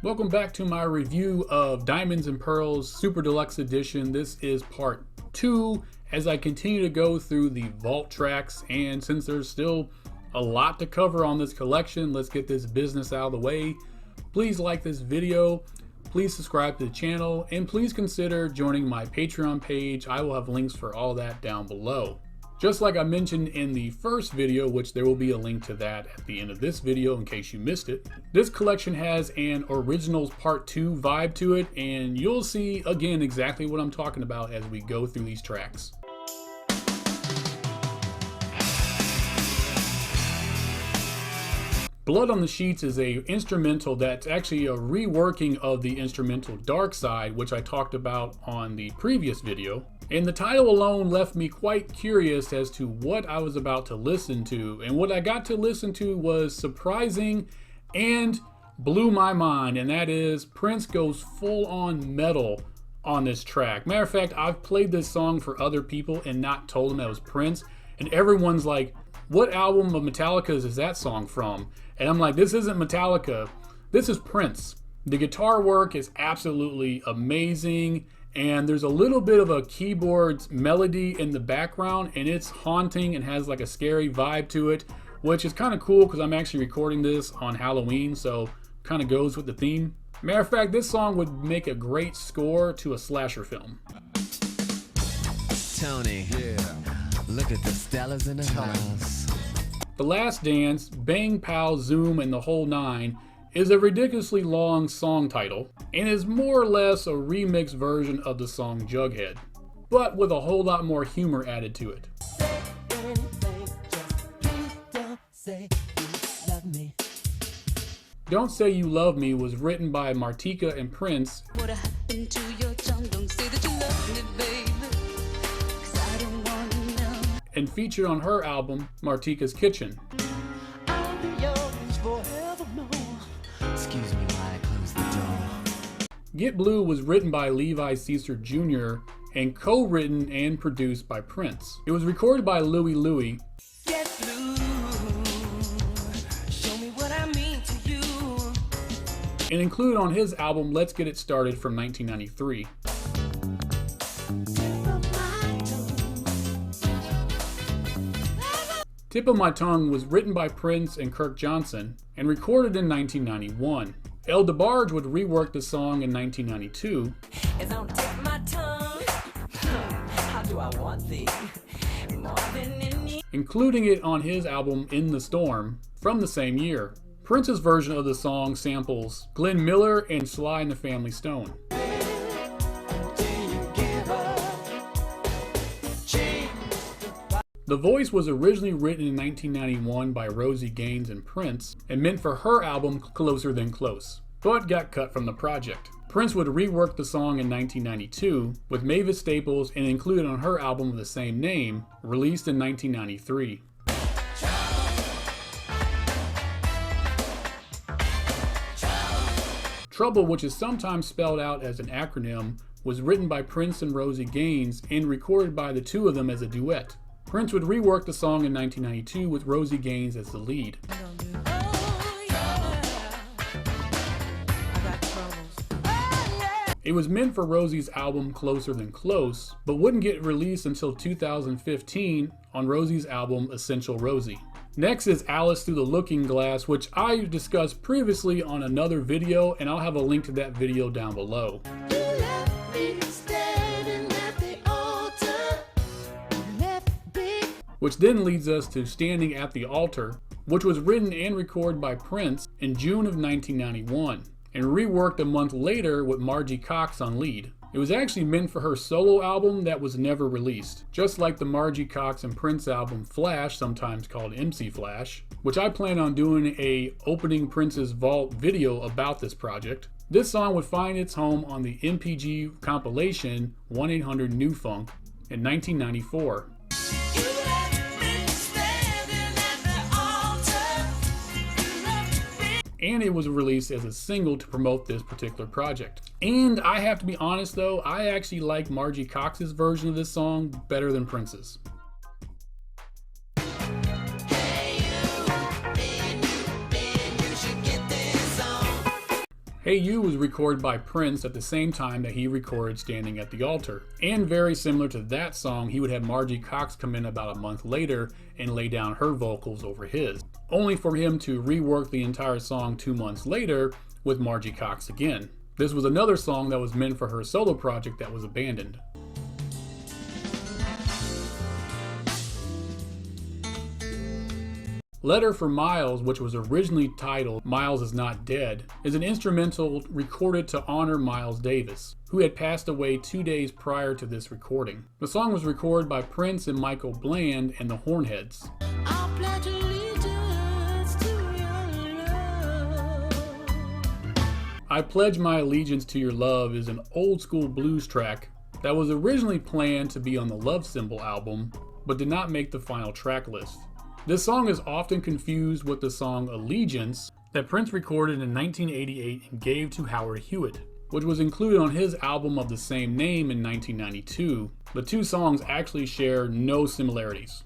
Welcome back to my review of Diamonds and Pearls Super Deluxe Edition. This is part 2 as I continue to go through the vault tracks, and since there's still a lot to cover on this collection, let's get this business out of the way. Please like this video, please subscribe to the channel, and please consider joining my Patreon page. I will have links for all that down below. Just like I mentioned in the first video, which there will be a link to that at the end of this video in case you missed it, this collection has an Originals Part 2 vibe to it, and you'll see again exactly what I'm talking about as we go through these tracks. Blood on the Sheets is a instrumental that's actually a reworking of the instrumental Dark Side, which I talked about on the previous video. And the title alone left me quite curious as to what I was about to listen to. And what I got to listen to was surprising and blew my mind. And that is Prince goes full on metal on this track. Matter of fact, I've played this song for other people and not told them that was Prince. And everyone's like, what album of Metallica's is that song from? And I'm like, this isn't Metallica, this is Prince. The guitar work is absolutely amazing, and there's a little bit of a keyboard melody in the background, and it's haunting and has like a scary vibe to it, which is kind of cool because I'm actually recording this on Halloween, so kind of goes with the theme. Matter of fact, this song would make a great score to a slasher film. Tony, yeah. Look at the Stellas in the house. The Last Dance, Bang Pow Zoom, and the Whole Nine is a ridiculously long song title and is more or less a remixed version of the song Jughead, but with a whole lot more humor added to it. Don't Say You Love Me was written by Martika and Prince. What happened to your tongue? Don't say that you love me, baby. And featured on her album, Martika's Kitchen. Excuse me while I close the door. Get Blue was written by Levi Caesar Jr. and co-written and produced by Prince. It was recorded by Louie Louie. Get blue, show me what I mean to you. And included on his album Let's Get It Started from 1993. Tip of My Tongue was written by Prince and Kirk Johnson and recorded in 1991. El DeBarge would rework the song in 1992. It's on tip of my tongue. How do I want thee? More than any. Including it on his album In the Storm from the same year. Prince's version of the song samples Glenn Miller and Sly and the Family Stone. The Voice was originally written in 1991 by Rosie Gaines and Prince and meant for her album Closer Than Close, but got cut from the project. Prince would rework the song in 1992 with Mavis Staples and include it on her album of the same name, released in 1993. Trouble, which is sometimes spelled out as an acronym, was written by Prince and Rosie Gaines and recorded by the two of them as a duet. Prince would rework the song in 1992 with Rosie Gaines as the lead. It was meant for Rosie's album Closer Than Close, but wouldn't get released until 2015 on Rosie's album Essential Rosie. Next is Alice Through the Looking Glass, which I discussed previously on another video, and I'll have a link to that video down below. Which then leads us to Standing at the Altar, which was written and recorded by Prince in June of 1991, and reworked a month later with Margie Cox on lead. It was actually meant for her solo album that was never released, just like the Margie Cox and Prince album Flash, sometimes called MC Flash, which I plan on doing a opening Prince's Vault video about this project. This song would find its home on the MPG compilation 1-800-NEW FUNK in 1994. And it was released as a single to promote this particular project. And I have to be honest though, I actually like Margie Cox's version of this song better than Prince's. Hey You was recorded by Prince at the same time that he recorded Standing at the Altar. And very similar to that song, he would have Margie Cox come in about a month later and lay down her vocals over his, only for him to rework the entire song 2 months later with Margie Cox again. This was another song that was meant for her solo project that was abandoned. Letter for Miles, which was originally titled Miles Is Not Dead, is an instrumental recorded to honor Miles Davis, who had passed away 2 days prior to this recording. The song was recorded by Prince and Michael Bland and the Hornheads. I Pledge My Allegiance to Your Love is an old school blues track that was originally planned to be on the Love Symbol album, but did not make the final track list. This song is often confused with the song Allegiance that Prince recorded in 1988 and gave to Howard Hewitt, which was included on his album of the same name in 1992. The two songs actually share no similarities.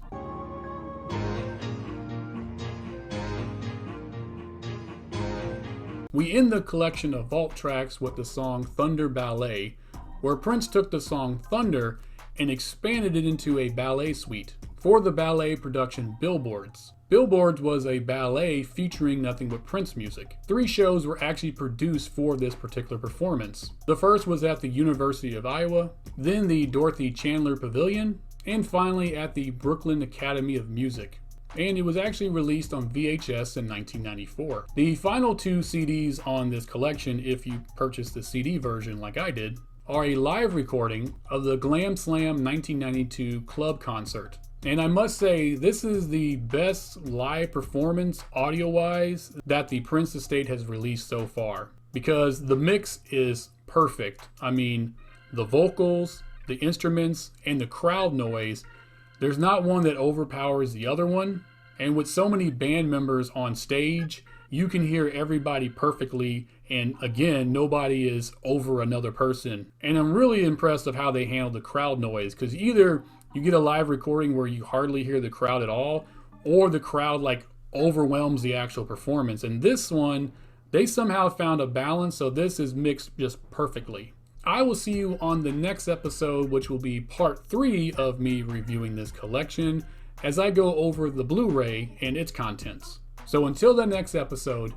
We end the collection of vault tracks with the song Thunder Ballet, where Prince took the song Thunder and expanded it into a ballet suite for the ballet production Billboards. Billboards was a ballet featuring nothing but Prince music. 3 shows were actually produced for this particular performance. The first was at the University of Iowa, then the Dorothy Chandler Pavilion, and finally at the Brooklyn Academy of Music. And it was actually released on VHS in 1994. The final 2 CDs on this collection, if you purchase the CD version like I did, are a live recording of the Glam Slam 1992 club concert. And I must say, this is the best live performance audio-wise that the Prince estate has released so far, because the mix is perfect. I mean, the vocals, the instruments, and the crowd noise, there's not one that overpowers the other one. And with so many band members on stage, you can hear everybody perfectly, and again, nobody is over another person. And I'm really impressed of how they handle the crowd noise, because either you get a live recording where you hardly hear the crowd at all, or the crowd like overwhelms the actual performance. And this one, they somehow found a balance, so this is mixed just perfectly. I will see you on the next episode, which will be part 3 of me reviewing this collection, as I go over the Blu-ray and its contents. So until the next episode,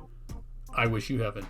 I wish you heaven.